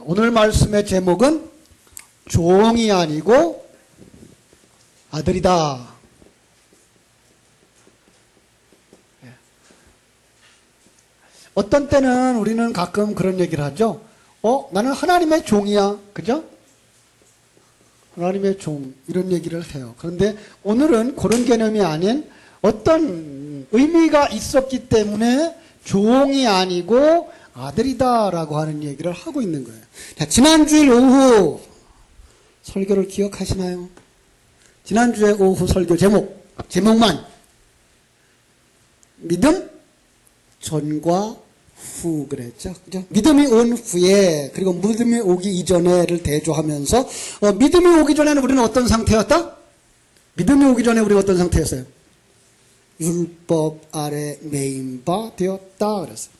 오늘 말씀의 제목은 종이 아니고 아들이다. 어떤 때는 우리는 가끔 그런 얘기를 하죠. 나는 하나님의 종이야. 그죠? 하나님의 종. 이런 얘기를 해요. 그런데 오늘은 그런 개념이 아닌 어떤 의미가 있었기 때문에 종이 아니고 아들이다라고 하는 얘기를 하고 있는 거예요. 자, 지난주일 오후 설교를 기억하시나요? 지난주에 오후 설교 제목만 믿음 전과 후 그랬죠. 그죠? 믿음이 온 후에 그리고 믿음이 오기 이전에를 대조하면서 믿음이 오기 전에는 우리는 어떤 상태였다? 믿음이 오기 전에 우리가 어떤 상태였어요? 율법 아래 매인 바 되었다 그랬어요.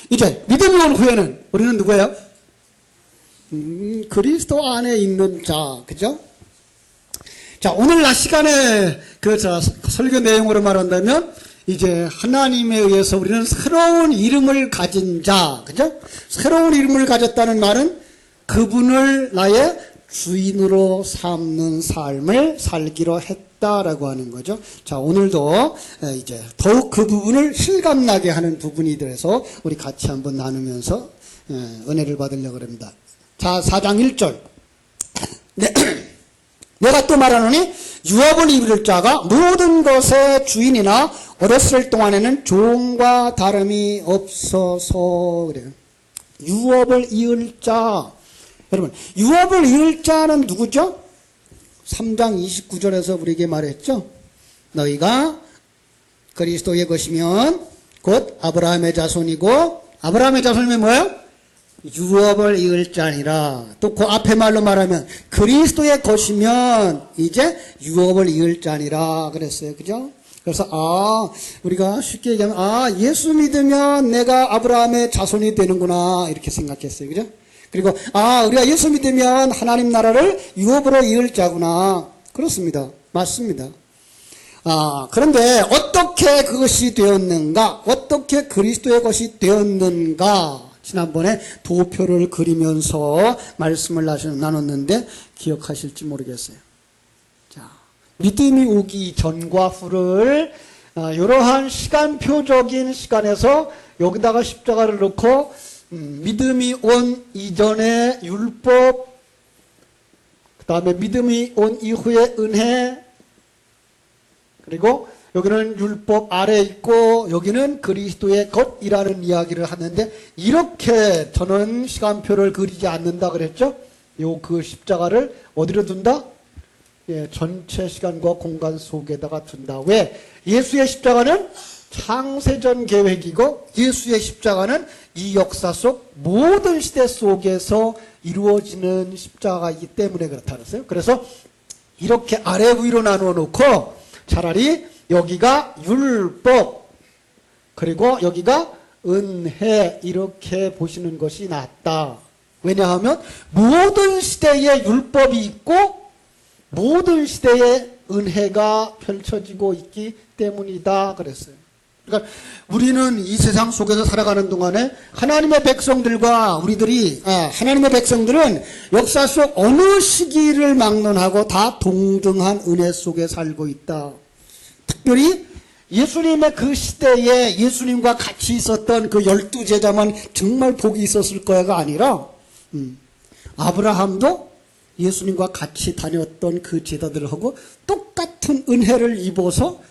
이제 믿음이 온 후에는 우리는 누구예요? 그리스도 안에 있는 자, 그죠? 자, 오늘 낮 시간에 설교 내용으로 말한다면 이제 하나님에 의해서 우리는 새로운 이름을 가진 자, 그죠? 새로운 이름을 가졌다는 말은 그분을 나의 주인으로 삼는 삶을 살기로 했다라고 하는 거죠. 자, 오늘도 이제 더욱 그 부분을 실감나게 하는 부분이 돼서 우리 같이 한번 나누면서 은혜를 받으려고 합니다. 자, 4장 1절. 네. 내가 또 말하노니 유업을 이룰 자가 모든 것의 주인이나 어렸을 동안에는 종과 다름이 없어서 그래요. 유업을 이을 자. 여러분, 유업을 이을 자는 누구죠? 3장 29절에서 우리에게 말했죠. 너희가 그리스도의 것이면 곧 아브라함의 자손이고, 아브라함의 자손이면 뭐예요? 유업을 이을 자니라. 또 그 앞에 말로 말하면 그리스도의 것이면 이제 유업을 이을 자니라 그랬어요. 그죠? 그래서 우리가 쉽게 얘기하면 예수 믿으면 내가 아브라함의 자손이 되는구나 이렇게 생각했어요. 그죠? 그리고 우리가 예수 믿으면 하나님 나라를 유업으로 이을 자구나. 그렇습니다. 맞습니다. 그런데 어떻게 그것이 되었는가? 어떻게 그리스도의 것이 되었는가? 지난번에 도표를 그리면서 말씀을 나눴는데 기억하실지 모르겠어요. 자, 믿음이 오기 전과 후를 이러한 시간표적인 시간에서 여기다가 십자가를 넣고 믿음이 온 이전의 율법, 그 다음에 믿음이 온 이후의 은혜, 그리고 여기는 율법 아래 있고 여기는 그리스도의 것이라는 이야기를 하는데 이렇게 저는 시간표를 그리지 않는다 그랬죠? 그 십자가를 어디로 둔다? 전체 시간과 공간 속에다가 둔다. 왜? 예수의 십자가는 창세전 계획이고 예수의 십자가는 이 역사 속 모든 시대 속에서 이루어지는 십자가이기 때문에 그렇다 그랬어요. 그래서 이렇게 아래 위로 나누어 놓고 차라리 여기가 율법 그리고 여기가 은혜 이렇게 보시는 것이 낫다. 왜냐하면 모든 시대에 율법이 있고 모든 시대에 은혜가 펼쳐지고 있기 때문이다 그랬어요. 그러니까 우리는 이 세상 속에서 살아가는 동안에 하나님의 백성들과 하나님의 백성들은 역사 속 어느 시기를 막론하고 다 동등한 은혜 속에 살고 있다. 특별히 예수님의 그 시대에 예수님과 같이 있었던 그 12제자만 정말 복이 있었을 거야가 아니라 아브라함도 예수님과 같이 다녔던 그 제자들하고 똑같은 은혜를 입어서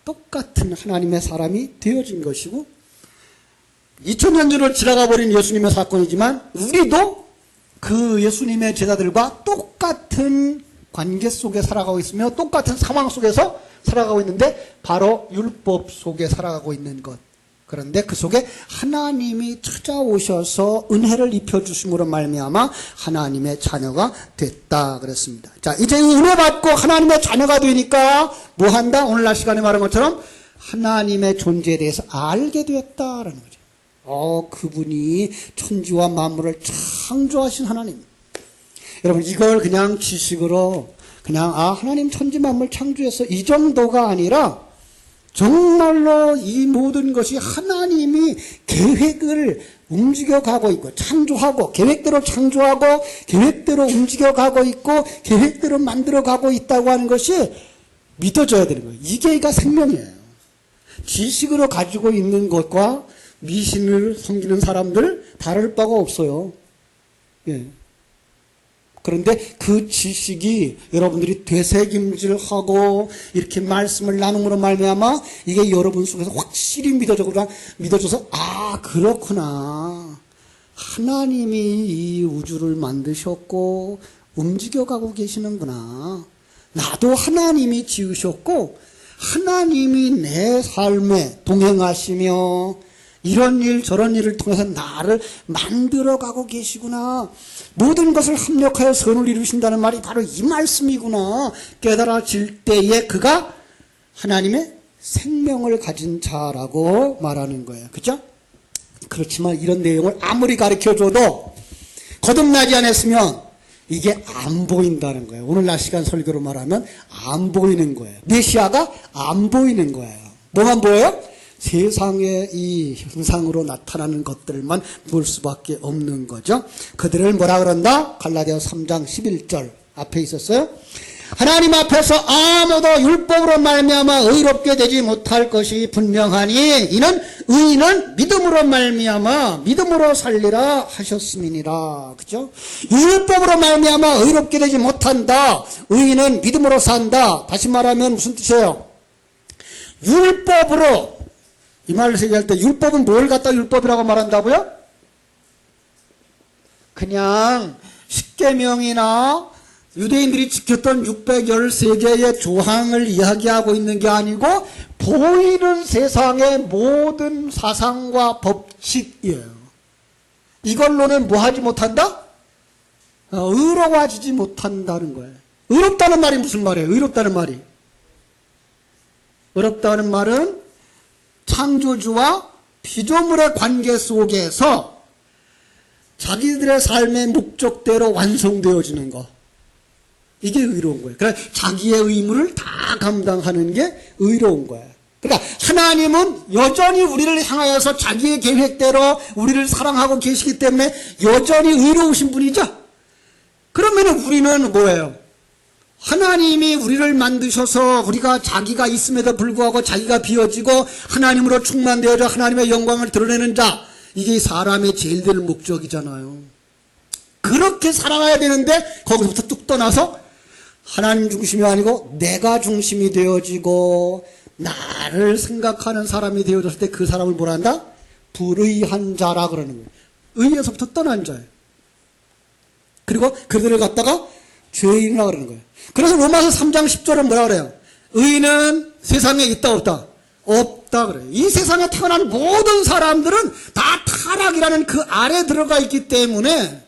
똑같은 하나님의 사람이 되어진 것이고 2000년 전을 지나가 버린 예수님의 사건이지만 우리도 그 예수님의 제자들과 똑같은 관계 속에 살아가고 있으며 똑같은 상황 속에서 살아가고 있는데 바로 율법 속에 살아가고 있는 것. 그런데 그 속에 하나님이 찾아오셔서 은혜를 입혀주심으로 말미암아 하나님의 자녀가 됐다 그랬습니다. 자, 이제 은혜 받고 하나님의 자녀가 되니까 뭐 한다? 오늘날 시간에 말한 것처럼 하나님의 존재에 대해서 알게 되었다라는 거죠. 그분이 천지와 만물을 창조하신 하나님. 여러분 이걸 그냥 지식으로 그냥 하나님 천지 만물 창조해서 이 정도가 아니라 정말로 이 모든 것이 하나님이 계획을 움직여가고 있고, 창조하고, 계획대로 창조하고, 계획대로 움직여가고 있고, 계획대로 만들어가고 있다고 하는 것이 믿어져야 되는 거예요. 이게 그러니까 생명이에요. 지식으로 가지고 있는 것과 미신을 섬기는 사람들 다를 바가 없어요. 예. 그런데 그 지식이 여러분들이 되새김질하고 이렇게 말씀을 나눔으로 말미암아 이게 여러분 속에서 확실히 믿어져서 아 그렇구나. 하나님이 이 우주를 만드셨고 움직여가고 계시는구나. 나도 하나님이 지으셨고 하나님이 내 삶에 동행하시며 이런 일 저런 일을 통해서 나를 만들어가고 계시구나. 모든 것을 합력하여 선을 이루신다는 말이 바로 이 말씀이구나. 깨달아질 때에 그가 하나님의 생명을 가진 자라고 말하는 거예요. 그죠? 그렇지만 이런 내용을 아무리 가르쳐줘도 거듭나지 않았으면 이게 안 보인다는 거예요. 오늘날 시간 설교로 말하면 안 보이는 거예요. 메시아가 안 보이는 거예요. 뭐만 보여요? 세상의 이 형상으로 나타나는 것들만 볼 수밖에 없는 거죠. 그들을 뭐라 그런다? 갈라디아서 3장 11절 앞에 있었어요. 하나님 앞에서 아무도 율법으로 말미암아 의롭게 되지 못할 것이 분명하니 이는 의인은 믿음으로 말미암아 믿음으로 살리라 하셨음이니라. 그죠? 율법으로 말미암아 의롭게 되지 못한다. 의인은 믿음으로 산다. 다시 말하면 무슨 뜻이에요? 율법으로 이 말을 얘기할 때 율법은 뭘 갖다 율법이라고 말한다고요? 그냥 십계명이나 유대인들이 지켰던 613개의 조항을 이야기하고 있는 게 아니고 보이는 세상의 모든 사상과 법칙이에요. 이걸로는 뭐 하지 못한다? 의로워지지 못한다는 거예요. 의롭다는 말이 무슨 말이에요? 의롭다는 말이. 의롭다는 말은 창조주와 피조물의 관계 속에서 자기들의 삶의 목적대로 완성되어지는 것. 이게 의로운 거예요. 그러니까 자기의 의무를 다 감당하는 게 의로운 거예요. 그러니까 하나님은 여전히 우리를 향하여서 자기의 계획대로 우리를 사랑하고 계시기 때문에 여전히 의로우신 분이죠. 그러면 우리는 뭐예요? 하나님이 우리를 만드셔서 우리가 자기가 있음에도 불구하고 자기가 비워지고 하나님으로 충만되어져 하나님의 영광을 드러내는 자, 이게 사람의 제일 될 목적이잖아요. 그렇게 살아가야 되는데 거기서부터 뚝 떠나서 하나님 중심이 아니고 내가 중심이 되어지고 나를 생각하는 사람이 되어졌을 때 그 사람을 뭐라 한다? 불의한 자라 그러는 거예요. 의에서부터 떠난 자예요. 그리고 그들을 갖다가 죄인이라고 그러는 거예요. 그래서 로마서 3장 10절은 뭐라 그래요? 의인은 세상에 있다 없다? 없다 그래요. 이 세상에 태어난 모든 사람들은 다 타락이라는 그 아래 들어가 있기 때문에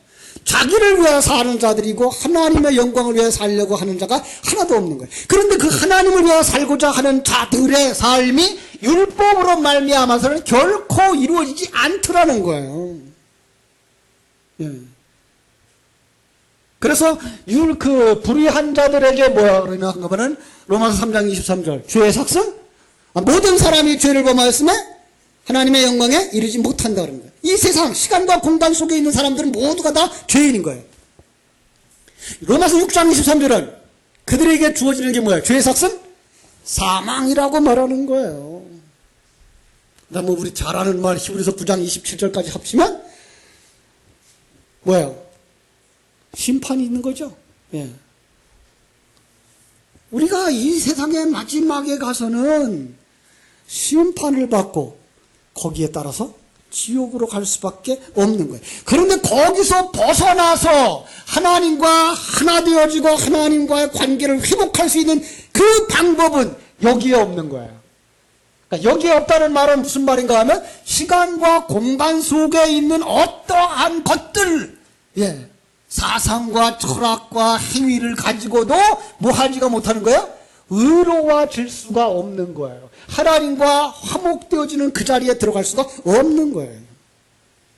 자기를 위해 사는 자들이고 하나님의 영광을 위해 살려고 하는 자가 하나도 없는 거예요. 그런데 그 하나님을 위해 살고자 하는 자들의 삶이 율법으로 말미암아서는 결코 이루어지지 않더라는 거예요. 예. 그래서 불의한 자들에게 뭐야 그러냐 하면 로마서 3장 23절 죄의 삭슨? 모든 사람이 죄를 범하였음에 하나님의 영광에 이르지 못한다 그런 거예요. 이 세상 시간과 공간 속에 있는 사람들은 모두가 다 죄인인 거예요. 로마서 6장 23절은 그들에게 주어지는 게 뭐예요? 죄의 삭슨? 사망이라고 말하는 거예요. 그다음 우리 잘 아는 말 히브리서 9장 27절까지 합치면 뭐예요? 심판이 있는 거죠. 예. 우리가 이 세상의 마지막에 가서는 심판을 받고 거기에 따라서 지옥으로 갈 수밖에 없는 거예요. 그런데 거기서 벗어나서 하나님과 하나 되어지고 하나님과의 관계를 회복할 수 있는 그 방법은 여기에 없는 거예요. 그러니까 여기에 없다는 말은 무슨 말인가 하면 시간과 공간 속에 있는 어떠한 것들, 예. 사상과 철학과 행위를 가지고도 뭐 하지가 못하는 거예요? 의로워질 수가 없는 거예요. 하나님과 화목되어지는 그 자리에 들어갈 수가 없는 거예요.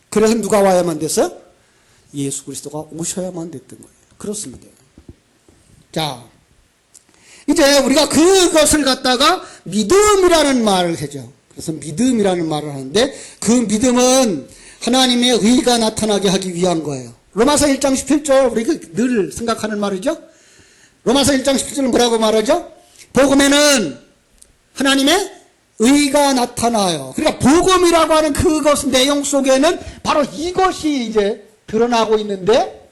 그래서 누가 와야만 됐어요? 예수 그리스도가 오셔야만 됐던 거예요. 그렇습니다. 자, 이제 우리가 그것을 갖다가 믿음이라는 말을 하죠. 그래서 믿음이라는 말을 하는데 그 믿음은 하나님의 의가 나타나게 하기 위한 거예요. 로마서 1장 17절 우리가 늘 생각하는 말이죠. 로마서 1장 17절 뭐라고 말하죠? 복음에는 하나님의 의가 나타나요. 그러니까 복음이라고 하는 그것 내용 속에는 바로 이것이 이제 드러나고 있는데,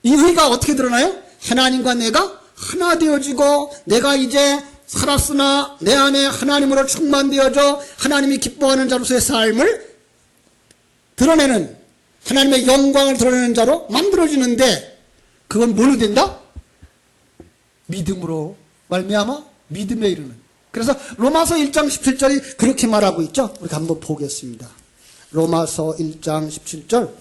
이 의가 어떻게 드러나요? 하나님과 내가 하나 되어지고, 내가 이제 살았으나 내 안에 하나님으로 충만되어져 하나님이 기뻐하는 자로서의 삶을 드러내는, 하나님의 영광을 드러내는 자로 만들어지는데, 그건 뭘로 된다? 믿음으로 말미암아 믿음에 이르는. 그래서 로마서 1장 17절이 그렇게 말하고 있죠. 우리 한번 보겠습니다. 로마서 1장 17절.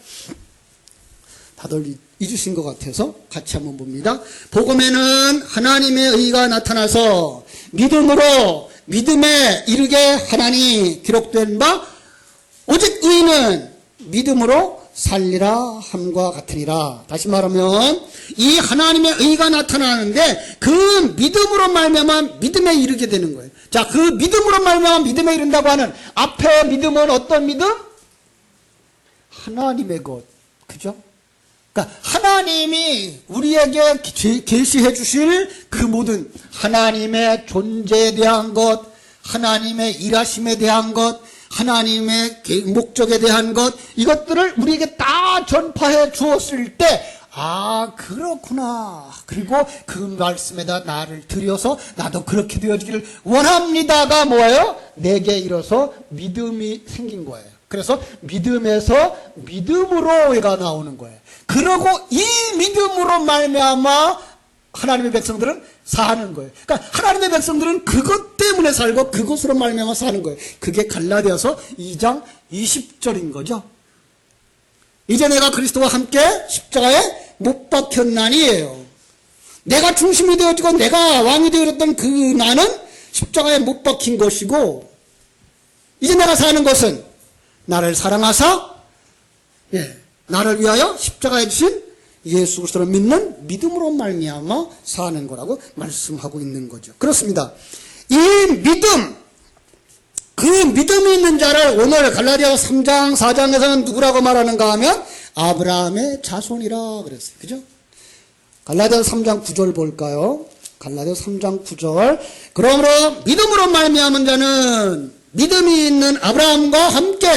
다들 잊으신 것 같아서 같이 한번 봅니다. 복음에는 하나님의 의가 나타나서 믿음으로 믿음에 이르게 하나니 기록된 바 오직 의는 믿음으로 살리라 함과 같으니라. 다시 말하면 이 하나님의 의가 나타나는데 그 믿음으로 말미암아 믿음에 이르게 되는 거예요. 자, 그 믿음으로 말미암아 믿음에 이른다고 하는 앞에 믿음은 어떤 믿음? 하나님의 것. 그죠? 그러니까 하나님이 우리에게 계시해 주실 그 모든 하나님의 존재에 대한 것, 하나님의 일하심에 대한 것, 하나님의 목적에 대한 것, 이것들을 우리에게 다 전파해 주었을 때, 아, 그렇구나. 그리고 그 말씀에다 나를 들여서 나도 그렇게 되어지기를 원합니다가 뭐예요? 내게 이뤄서 믿음이 생긴 거예요. 그래서 믿음에서 믿음으로가 나오는 거예요. 그러고 이 믿음으로 말미암아 하나님의 백성들은 사는 거예요. 그러니까 하나님의 백성들은 그것 때문에 살고 그것으로 말미암아 사는 거예요. 그게 갈라디아서 2장 20절인 거죠. 이제 내가 그리스도와 함께 십자가에 못 박혔나니예요. 내가 중심이 되어지고 내가 왕이 되었던 그 나는 십자가에 못 박힌 것이고, 이제 내가 사는 것은 나를 사랑하사 나를 위하여 십자가에 주신 예수 그리스도를 믿는 믿음으로 말미암아 사는 거라고 말씀하고 있는 거죠. 그렇습니다. 이 믿음, 그 믿음이 있는 자를 오늘 갈라디아 3장 4장에서는 누구라고 말하는가 하면 아브라함의 자손이라 그랬어요. 그죠? 갈라디아 3장 9절 볼까요? 갈라디아 3장 9절. 그러므로 믿음으로 말미암은 자는 믿음이 있는 아브라함과 함께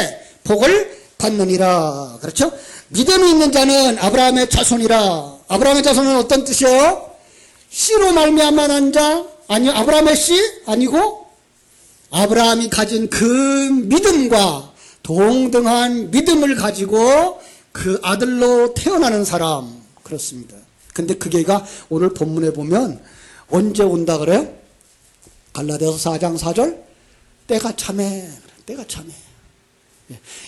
복을 받느니라. 그렇죠? 믿음이 있는 자는 아브라함의 자손이라. 아브라함의 자손은 어떤 뜻이에요? 씨로 말미암아 난 자? 아니요. 아브라함의 씨? 아니고 아브라함이 가진 그 믿음과 동등한 믿음을 가지고 그 아들로 태어나는 사람. 그렇습니다. 근데 그 개가 오늘 본문에 보면 언제 온다 그래요? 갈라디아서 4장 4절. 때가 참해. 때가 참해.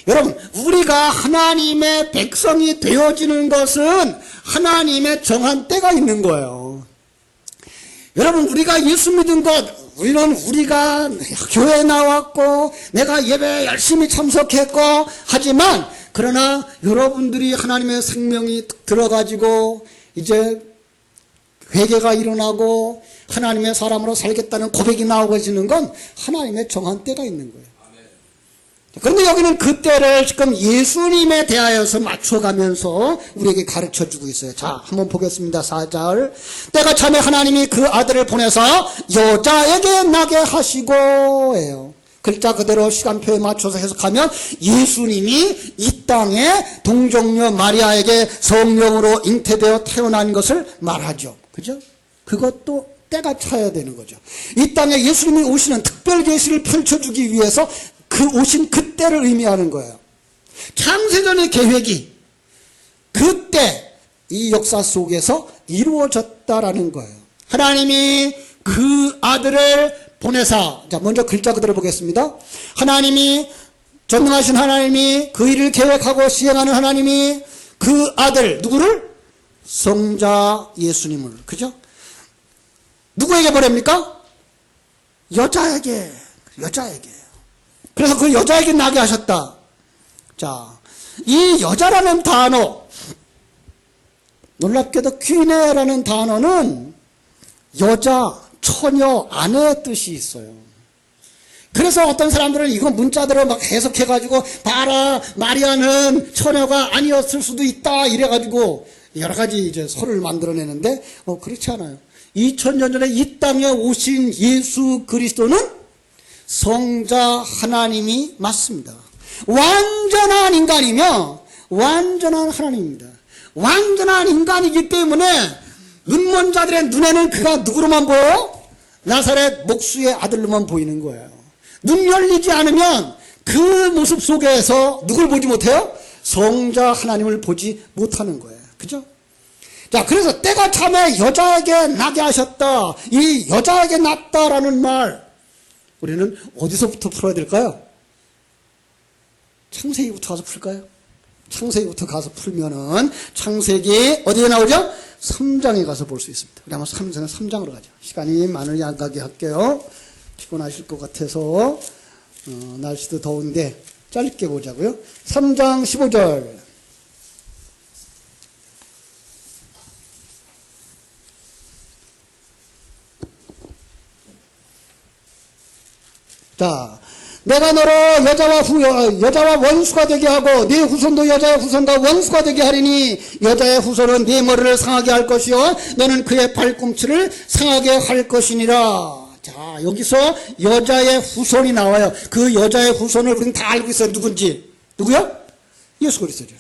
여러분, 우리가 하나님의 백성이 되어지는 것은 하나님의 정한 때가 있는 거예요. 여러분, 우리가 예수 믿은 것, 우리가 교회에 나왔고 내가 예배에 열심히 참석했고 하지만, 그러나 여러분들이 하나님의 생명이 들어가지고 이제 회개가 일어나고 하나님의 사람으로 살겠다는 고백이 나오고지는 건 하나님의 정한 때가 있는 거예요. 그런데 여기는 그 때를 지금 예수님에 대하여서 맞춰가면서 우리에게 가르쳐주고 있어요. 자, 한번 보겠습니다. 4절. 때가 참에 하나님이 그 아들을 보내서 여자에게 나게 하시고 예요. 글자 그대로 시간표에 맞춰서 해석하면 예수님이 이 땅에 동정녀 마리아에게 성령으로 잉태되어 태어난 것을 말하죠. 그죠? 그것도 때가 차야 되는 거죠. 이 땅에 예수님이 오시는 특별 계시를 펼쳐주기 위해서 그 오신 그때를 의미하는 거예요. 창세전의 계획이 그때 이 역사 속에서 이루어졌다라는 거예요. 하나님이 그 아들을 보내사, 자, 먼저 글자 그대로 보겠습니다. 하나님이, 전능하신 하나님이 그 일을 계획하고 시행하는 하나님이 그 아들, 누구를? 성자 예수님을, 그죠? 누구에게 보냅니까? 여자에게. 그래서 그 여자에게 나게 하셨다. 자, 이 여자라는 단어, 놀랍게도 퀴네라는 단어는 여자, 처녀, 아내의 뜻이 있어요. 그래서 어떤 사람들은 이거 문자대로 막 해석해가지고 봐라 마리아는 처녀가 아니었을 수도 있다 이래가지고 여러 가지 이제 설을 만들어내는데 그렇지 않아요. 2000년 전에 이 땅에 오신 예수 그리스도는 성자 하나님이 맞습니다. 완전한 인간이며 완전한 하나님입니다. 완전한 인간이기 때문에 눈먼 자들의 눈에는 그가 누구로만 보여요? 나사렛 목수의 아들로만 보이는 거예요. 눈 열리지 않으면 그 모습 속에서 누굴 보지 못해요? 성자 하나님을 보지 못하는 거예요. 그죠? 자, 그래서 때가 참에 여자에게 나게 하셨다. 이 여자에게 났다라는 말, 우리는 어디서부터 풀어야 될까요? 창세기부터 가서 풀까요? 창세기부터 가서 풀면은, 창세기 어디에 나오죠? 3장에 가서 볼 수 있습니다. 우리 한번 3장으로 가죠. 시간이 많으니 안 가게 할게요. 피곤하실 것 같아서, 날씨도 더운데, 짧게 보자고요. 3장 15절. 자, 내가 너로 여자와 원수가 되게 하고 네 후손도 여자의 후손과 원수가 되게 하리니 여자의 후손은 네 머리를 상하게 할 것이요 너는 그의 발꿈치를 상하게 할 것이니라. 자, 여기서 여자의 후손이 나와요. 그 여자의 후손을 우리는 다 알고 있어요. 누군지. 누구요? 예수 그리스도죠.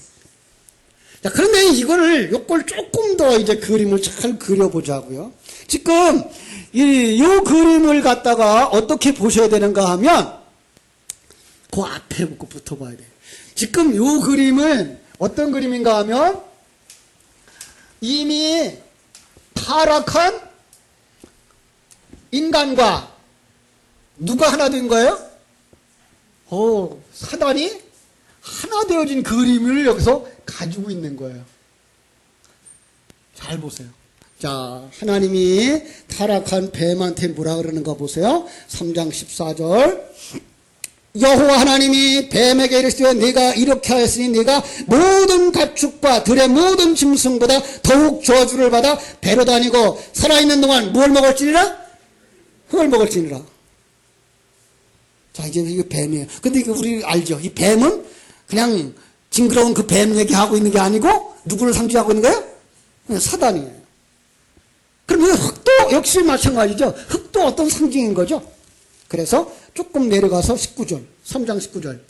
자, 그런데 이걸 조금 더 이제 그림을 잘 그려보자고요. 지금 이 그림을 갖다가 어떻게 보셔야 되는가 하면 그 앞에부터 봐야 돼요. 지금 이 그림은 어떤 그림인가 하면 이미 타락한 인간과 누가 하나 된 거예요? 사단이 하나 되어진 그림을 여기서 가지고 있는 거예요. 잘 보세요. 자, 하나님이 타락한 뱀한테 뭐라 그러는가 보세요. 3장 14절. 여호와 하나님이 뱀에게 이르시되 네가 이렇게 하였으니 네가 모든 가축과 들의 모든 짐승보다 더욱 저주를 받아 배로 다니고 살아있는 동안 뭘 먹을지니라? 흙을 먹을지니라. 자, 이제 이게 뱀이에요. 근데 이거 우리 알죠? 이 뱀은 그냥 징그러운 그 뱀 얘기하고 있는 게 아니고 누구를 상징하고 있는 거예요? 그냥 사단이에요. 그러면 흙도 역시 마찬가지죠. 흙도 어떤 상징인 거죠. 그래서 조금 내려가서 19절, 3장 19절.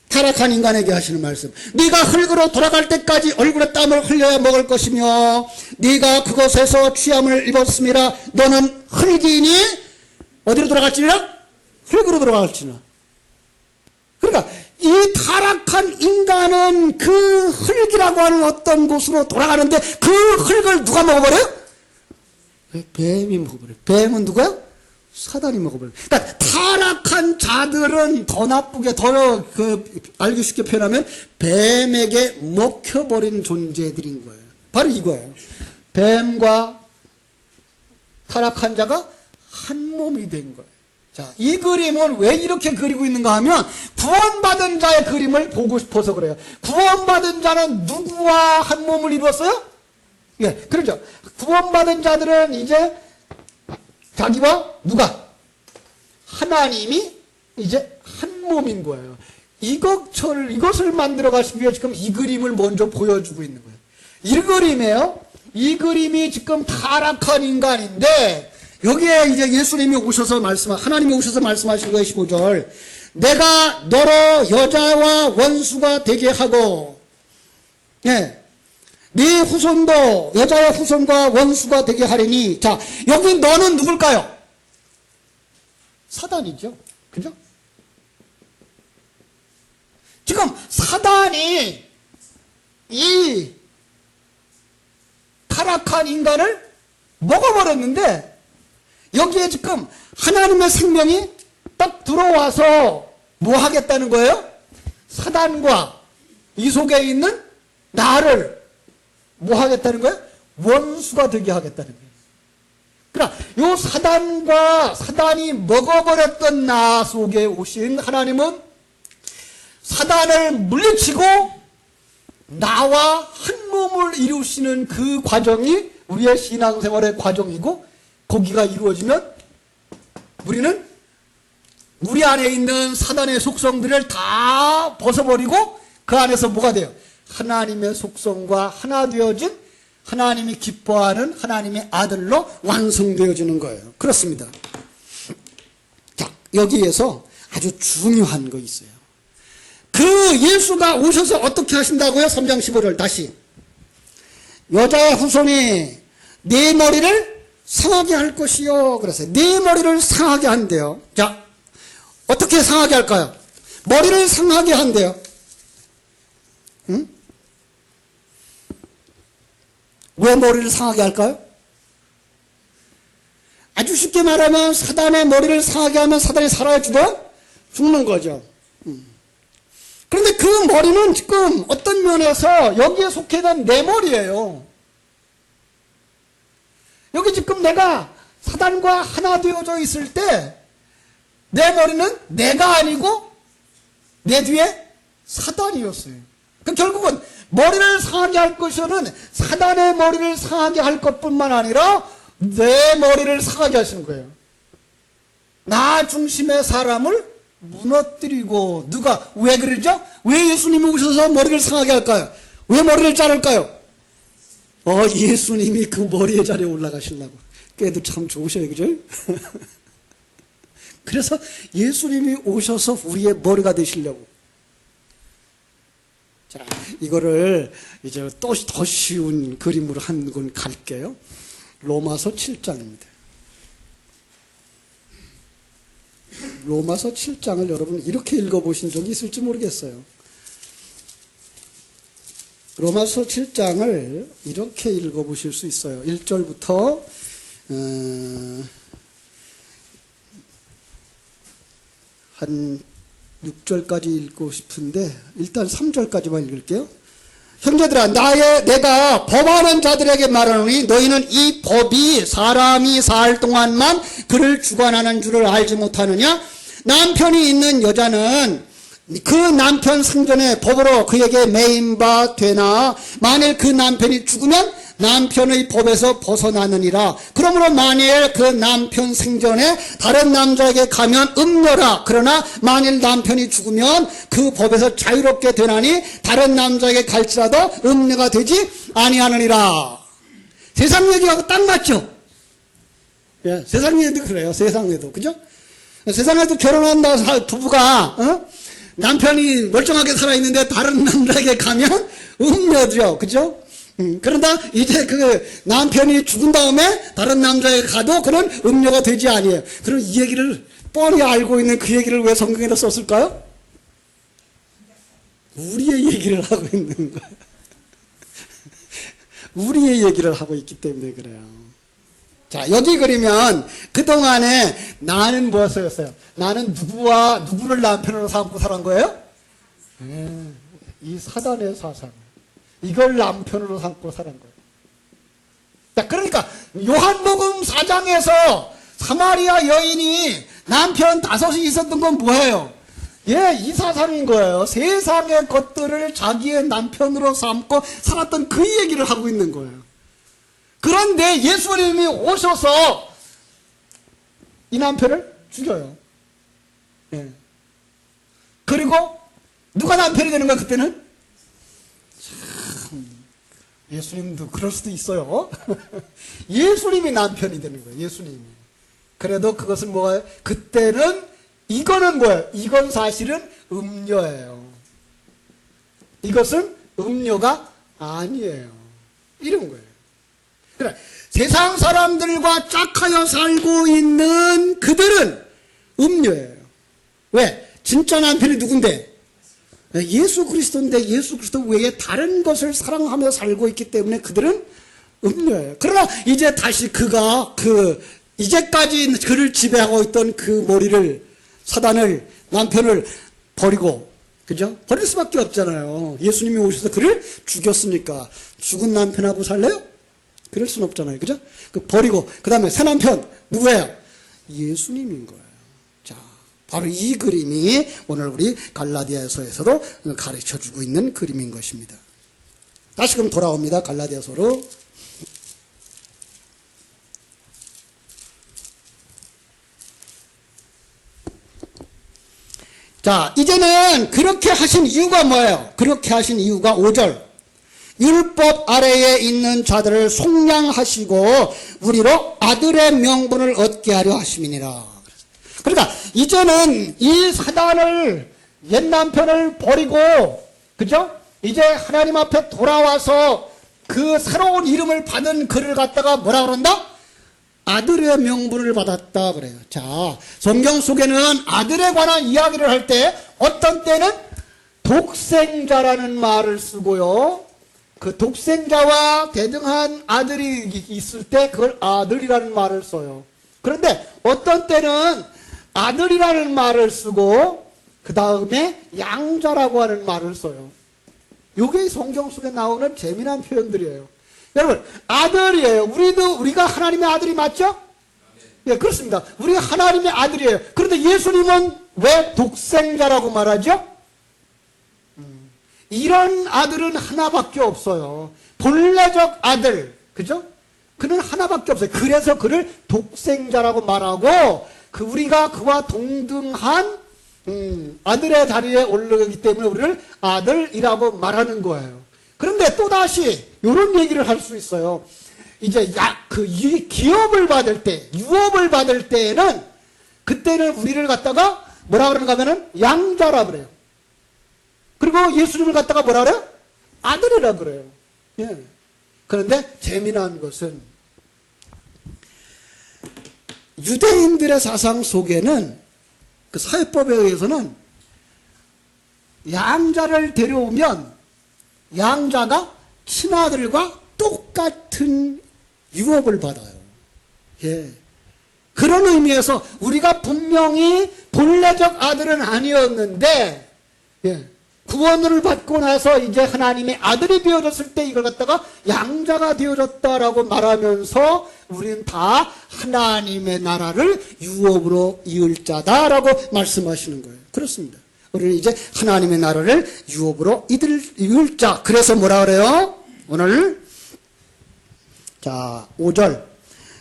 타락한 인간에게 하시는 말씀. 네가 흙으로 돌아갈 때까지 얼굴에 땀을 흘려야 먹을 것이며 네가 그곳에서 취함을 입었음이라. 너는 흙이니 어디로 돌아갈지니라? 흙으로 돌아갈지니라. 그러니까 이 타락한 인간은 그 흙이라고 하는 어떤 곳으로 돌아가는데 그 흙을 누가 먹어버려요? 뱀이 먹어버려요. 뱀은 누구야? 사단이 먹어버려요. 그러니까 타락한 자들은 더 나쁘게 알기 쉽게 표현하면 뱀에게 먹혀버린 존재들인 거예요. 바로 이거예요. 뱀과 타락한 자가 한 몸이 된 거예요. 자, 이 그림은 왜 이렇게 그리고 있는가 하면 구원받은 자의 그림을 보고 싶어서 그래요. 구원받은 자는 누구와 한 몸을 이루었어요? 예, 그렇죠. 구원받은 자들은 이제 자기와 누가? 하나님이 이제 한 몸인 거예요. 이것을 만들어 가시기 위해 지금 이 그림을 먼저 보여주고 있는 거예요. 이 그림이에요. 이 그림이 지금 타락한 인간인데 여기에 이제 예수님이 오셔서 하나님이 오셔서 말씀하신 거예요. 15절. 내가 너로 여자와 원수가 되게 하고, 예. 네 후손도 여자의 후손과 원수가 되게 하리니. 자, 여기 너는 누굴까요? 사단이죠. 그죠? 지금 사단이 이 타락한 인간을 먹어버렸는데 여기에 지금 하나님의 생명이 딱 들어와서 뭐 하겠다는 거예요? 사단과 이 속에 있는 나를 뭐 하겠다는 거예요? 원수가 되게 하겠다는 거예요. 그러나 요 사단이 먹어버렸던 나 속에 오신 하나님은 사단을 물리치고 나와 한 몸을 이루시는 그 과정이 우리의 신앙생활의 과정이고 거기가 이루어지면 우리는 우리 안에 있는 사단의 속성들을 다 벗어버리고 그 안에서 뭐가 돼요? 하나님의 속성과 하나 되어진 하나님이 기뻐하는 하나님의 아들로 완성되어지는 거예요. 그렇습니다. 자, 여기에서 아주 중요한 거 있어요. 그 예수가 오셔서 어떻게 하신다고요? 3장 15절 다시. 여자의 후손이 네 머리를 상하게 할 것이요. 그래서 네 머리를 상하게 한대요. 자, 어떻게 상하게 할까요? 머리를 상하게 한대요. 응? 왜 머리를 상하게 할까요? 아주 쉽게 말하면 사단의 머리를 상하게 하면 사단이 살아야 죽는 거죠. 그런데 그 머리는 지금 어떤 면에서 여기에 속해 있는 내 머리예요. 여기 지금 내가 사단과 하나 되어져 있을 때 내 머리는 내가 아니고 내 뒤에 사단이었어요. 그럼 결국은 머리를 상하게 할 것은 사단의 머리를 상하게 할 것뿐만 아니라 내 머리를 상하게 하시는 거예요. 나 중심의 사람을 무너뜨리고 누가 왜 그러죠? 왜 예수님이 오셔서 머리를 상하게 할까요? 왜 머리를 자를까요? 예수님이 그 머리의 자리에 올라가시려고. 꾀도 참 좋으셔요, 그죠? 그래서 예수님이 오셔서 우리의 머리가 되시려고. 자, 이거를 이제 또 더 쉬운 그림으로 한 권 갈게요. 로마서 7장입니다. 로마서 7장을 여러분 이렇게 읽어보신 적이 있을지 모르겠어요. 로마서 7장을 이렇게 읽어보실 수 있어요. 1절부터 한 6절까지 읽고 싶은데 일단 3절까지만 읽을게요. 형제들아, 내가 법하는 자들에게 말하노니 너희는 이 법이 사람이 살 동안만 그를 주관하는 줄을 알지 못하느냐? 남편이 있는 여자는 그 남편 생전에 법으로 그에게 매인 바 되나 만일 그 남편이 죽으면 남편의 법에서 벗어나느니라. 그러므로 만일 그 남편 생전에 다른 남자에게 가면 음녀라. 그러나 만일 남편이 죽으면 그 법에서 자유롭게 되나니 다른 남자에게 갈지라도 음녀가 되지 아니하느니라. 세상 얘기하고 딱 맞죠? 예, 세상 얘기도 그래요. 세상에도. 그죠? 세상에도 결혼한다 부부가 남편이 멀쩡하게 살아있는데 다른 남자에게 가면 음녀죠. 그죠? 그러다 이제 그 남편이 죽은 다음에 다른 남자에게 가도 그런 음녀가 되지 아니에요. 그럼 이 얘기를 뻔히 알고 있는 그 얘기를 왜 성경에다 썼을까요? 우리의 얘기를 하고 있는 거예요. 우리의 얘기를 하고 있기 때문에 그래요. 자, 여기 그러면 그동안에 나는 무엇이었어요? 나는 누구를 남편으로 삼고 살은 거예요? 이 사단의 사상. 이걸 남편으로 삼고 살은 거예요. 자, 그러니까 요한복음 4장에서 사마리아 여인이 남편 5이 있었던 건 뭐예요? 이 사상인 거예요. 세상의 것들을 자기의 남편으로 삼고 살았던 그 얘기를 하고 있는 거예요. 그런데 예수님이 오셔서 이 남편을 죽여요. 그리고 누가 남편이 되는 거야 그때는? 예수님도 그럴 수도 있어요. 예수님이 남편이 되는 거예요. 예수님이. 그래도 그것은 뭐예요? 그때는 이거는 뭐예요? 이건 사실은 음녀예요. 이것은 음녀가 아니에요. 이런 거예요. 그래, 세상 사람들과 짝하여 살고 있는 그들은 음녀예요. 왜? 진짜 남편이 누군데? 예수 그리스도인데 예수 그리스도 외에 다른 것을 사랑하며 살고 있기 때문에 그들은 음녀예요. 그러나 이제 다시 그가 이제까지 그를 지배하고 있던 그 머리를 사단을 남편을 버리고 그죠? 버릴 수밖에 없잖아요. 예수님이 오셔서 그를 죽였으니까 죽은 남편하고 살래요? 그럴 순 없잖아요. 그죠? 버리고 그 다음에 새 남편 누구예요? 예수님인 거예요. 바로 이 그림이 오늘 우리 갈라디아서에서도 가르쳐주고 있는 그림인 것입니다. 다시금 돌아옵니다. 갈라디아서로. 자, 이제는 그렇게 하신 이유가 뭐예요? 그렇게 하신 이유가 5절. 율법 아래에 있는 자들을 속량하시고 우리로 아들의 명분을 얻게 하려 하심이니라. 그러니까 이제는 이 사단을, 옛 남편을 버리고, 그죠? 이제 하나님 앞에 돌아와서 그 새로운 이름을 받은 그를 갖다가 뭐라 그런다? 아들의 명분을 받았다 그래요. 자, 성경 속에는 아들에 관한 이야기를 할 때 어떤 때는 독생자라는 말을 쓰고요. 그 독생자와 대등한 아들이 있을 때 그걸 아들이라는 말을 써요. 그런데 어떤 때는 아들이라는 말을 쓰고 그 다음에 양자라고 하는 말을 써요. 이게 성경 속에 나오는 재미난 표현들이에요. 여러분, 아들이에요. 우리가 하나님의 아들이 맞죠? 예, 그렇습니다. 우리가 하나님의 아들이에요. 그런데 예수님은 왜 독생자라고 말하죠? 이런 아들은 하나밖에 없어요. 본래적 아들, 그죠? 그는 하나밖에 없어요. 그래서 그를 독생자라고 말하고, 우리가 그와 동등한 아들의 자리에 올라가기 때문에 우리를 아들이라고 말하는 거예요. 그런데 또다시 이런 얘기를 할 수 있어요. 이제 기업을 받을 때, 유업을 받을 때에는, 그때는 우리를 갖다가 뭐라 그러는가 하면은 양자라 그래요. 그리고 예수님을 갖다가 뭐라 그래요? 아들이라 그래요. 예. 그런데 재미난 것은 유대인들의 사상 속에는 그 사회법에 의해서는 양자를 데려오면 양자가 친아들과 똑같은 유업을 받아요. 예. 그런 의미에서 우리가 분명히 본래적 아들은 아니었는데, 예. 구원을 받고 나서 이제 하나님의 아들이 되어졌을 때 이걸 갖다가 양자가 되어졌다라고 말하면서 우리는 다 하나님의 나라를 유업으로 이을 자다라고 말씀하시는 거예요. 그렇습니다. 우리는 이제 하나님의 나라를 유업으로 이을 자. 그래서 뭐라 그래요? 오늘 자 5절.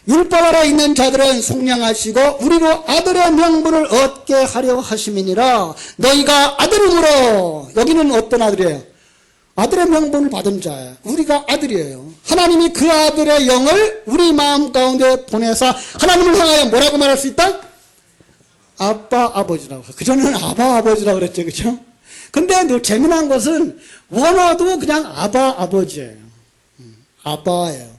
율법 아래 있는 자들은 속량하시고 우리로 아들의 명분을 얻게 하려 하심이니라. 너희가 아들이므로. 여기는 어떤 아들이에요? 아들의 명분을 받은 자예요. 우리가 아들이에요. 하나님이 그 아들의 영을 우리 마음 가운데 보내사 하나님을 향하여 뭐라고 말할 수 있다? 아빠 아버지라고. 그전에는 아바 아버지라고 그랬죠. 그죠? 근데 재미난 것은 원어도 그냥 아바 아버지예요. 아바예요.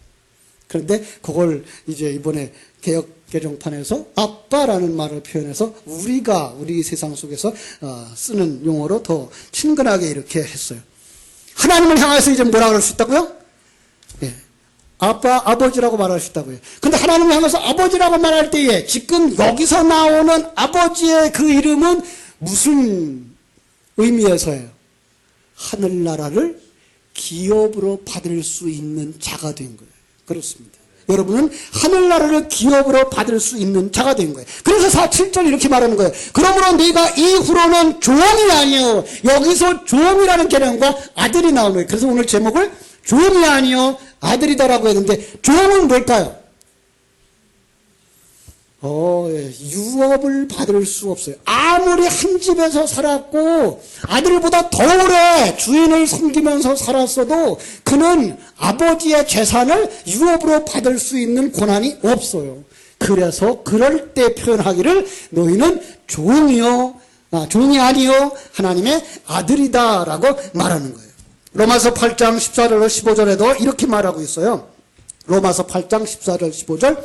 그런데 그걸 이제 이번에 개역 개정판에서 아빠라는 말을 표현해서 우리 세상 속에서 쓰는 용어로 더 친근하게 이렇게 했어요. 하나님을 향해서 이제 뭐라고 할 수 있다고요? 예. 아빠, 아버지라고 말할 수 있다고요. 근데 하나님을 향해서 아버지라고 말할 때에 지금 여기서 나오는 아버지의 그 이름은 무슨 의미에서예요? 하늘나라를 기업으로 받을 수 있는 자가 된 거예요. 그렇습니다. 여러분은 하늘나라를 기업으로 받을 수 있는 자가 된 거예요. 그래서 7절 이렇게 말하는 거예요. 그러므로 네가 이후로는 종이 아니요. 여기서 종이라는 개념과 아들이 나오는 거예요. 그래서 오늘 제목을 종이 아니요 아들이다라고 했는데 종은 뭘까요? 유업을 받을 수 없어요. 아무리 한 집에서 살았고 아들보다 더 오래 주인을 섬기면서 살았어도 그는 아버지의 재산을 유업으로 받을 수 있는 권한이 없어요. 그래서 그럴 때 표현하기를 너희는 종이 아니요 하나님의 아들이다라고 말하는 거예요. 로마서 8장 14절 15절에도 이렇게 말하고 있어요. 로마서 8장 14절 15절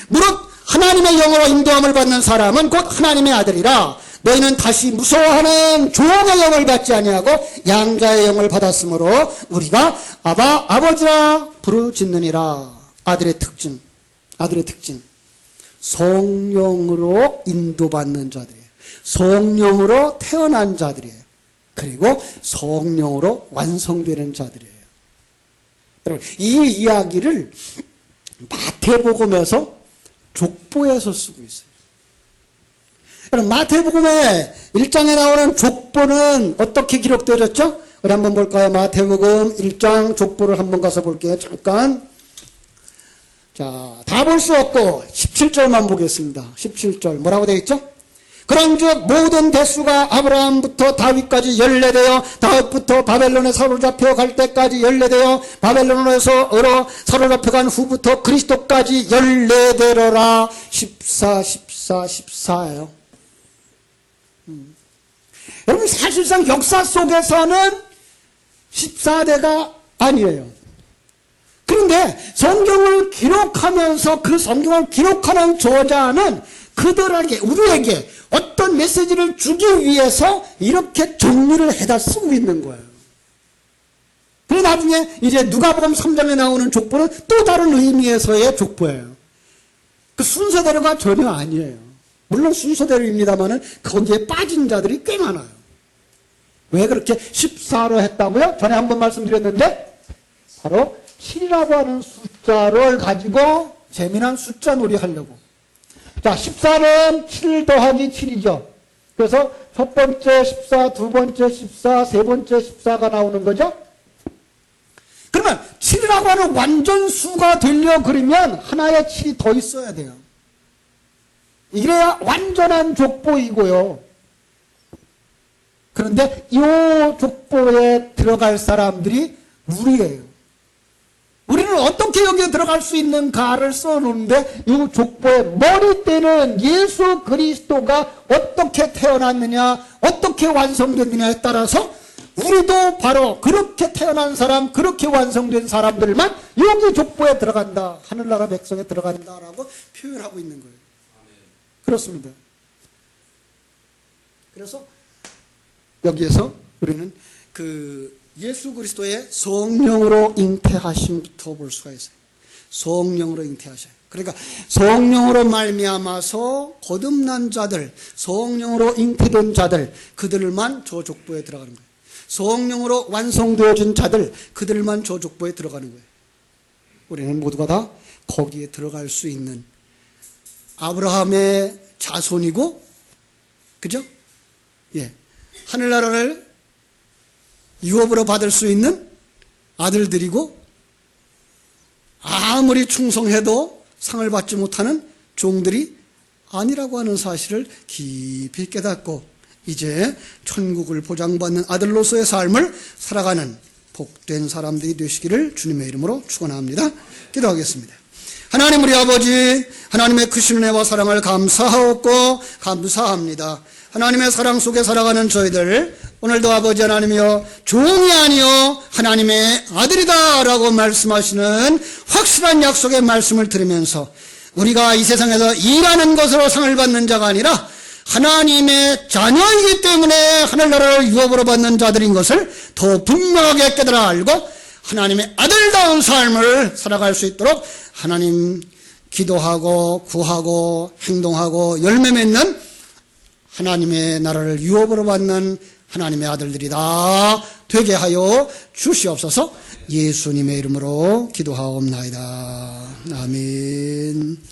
무릇 하나님의 영으로 인도함을 받는 사람은 곧 하나님의 아들이라. 너희는 다시 무서워하는 종의 영을 받지 아니하고 양자의 영을 받았으므로 우리가 아바 아버지라 부르짖느니라. 아들의 특징 성령으로 인도받는 자들이에요. 성령으로 태어난 자들이에요. 그리고 성령으로 완성되는 자들이에요. 여러분, 이 이야기를 마태복음에서 족보에서 쓰고 있어요. 여러분, 마태복음의 1장에 나오는 족보는 어떻게 기록되어졌죠? 우리 한번 볼까요? 마태복음 1장 족보를 한번 가서 볼게요. 잠깐. 자, 다 볼 수 없고 17절만 보겠습니다. 17절 뭐라고 되어 있죠? 그런즉 모든 대수가 아브라함부터 다윗까지 연례되어 다윗부터 바벨론에 사로잡혀 갈 때까지 연례되어 바벨론에서 사로잡혀간 후부터 그리스도까지 연례되러라. 14예요. 여러분 사실상 역사 속에서는 14대가 아니에요. 그런데 성경을 기록하면서 그 성경을 기록하는 저자는 그들에게, 우리에게 어떤 메시지를 주기 위해서 이렇게 정리를 해다 쓰고 있는 거예요. 그리고 나중에 이제 누가복음 3장에 나오는 족보는 또 다른 의미에서의 족보예요. 그 순서대로가 전혀 아니에요. 물론 순서대로입니다만은 거기에 빠진 자들이 꽤 많아요. 왜 그렇게 14로 했다고요? 전에 한번 말씀드렸는데 바로 7이라고 하는 숫자를 가지고 재미난 숫자 놀이 하려고. 자, 14는 7 더하기 7이죠. 그래서 첫 번째 14, 두 번째 14, 세 번째 14가 나오는 거죠. 그러면 7이라고 하는 완전수가 되려 그러면 하나의 7이 더 있어야 돼요. 이래야 완전한 족보이고요. 그런데 이 족보에 들어갈 사람들이 우리예요. 우리는 어떻게 여기에 들어갈 수 있는가를 써놓는데 이 족보의 머리대는 예수 그리스도가 어떻게 태어났느냐, 어떻게 완성됐느냐에 따라서 우리도 바로 그렇게 태어난 사람, 그렇게 완성된 사람들만 여기 족보에 들어간다, 하늘나라 백성에 들어간다라고 표현하고 있는 거예요. 그렇습니다. 그래서 여기에서 우리는 그 예수 그리스도의 성령으로 잉태하심부터 볼 수가 있어요. 성령으로 잉태하셔요. 그러니까 성령으로 말미암아서 거듭난 자들, 성령으로 잉태된 자들, 그들만 저 족보에 들어가는 거예요. 성령으로 완성되어진 자들, 그들만 저 족보에 들어가는 거예요. 우리는 모두가 다 거기에 들어갈 수 있는 아브라함의 자손이고, 그죠? 예. 하늘나라를 유업으로 받을 수 있는 아들들이고, 아무리 충성해도 상을 받지 못하는 종들이 아니라고 하는 사실을 깊이 깨닫고 이제 천국을 보장받는 아들로서의 삶을 살아가는 복된 사람들이 되시기를 주님의 이름으로 축원합니다. 기도하겠습니다. 하나님 우리 아버지, 하나님의 크신 은혜와 사랑을 감사하옵고 감사합니다. 하나님의 사랑 속에 살아가는 저희들, 오늘도 아버지 하나님이여 종이 아니여 하나님의 아들이다 라고 말씀하시는 확실한 약속의 말씀을 들으면서 우리가 이 세상에서 일하는 것으로 상을 받는 자가 아니라 하나님의 자녀이기 때문에 하늘나라를 유업으로 받는 자들인 것을 더 분명하게 깨달아 알고 하나님의 아들다운 삶을 살아갈 수 있도록 하나님 기도하고 구하고 행동하고 열매 맺는 하나님의 나라를 유업으로 받는 하나님의 아들들이다 되게 하여 주시옵소서. 예수님의 이름으로 기도하옵나이다. 아멘.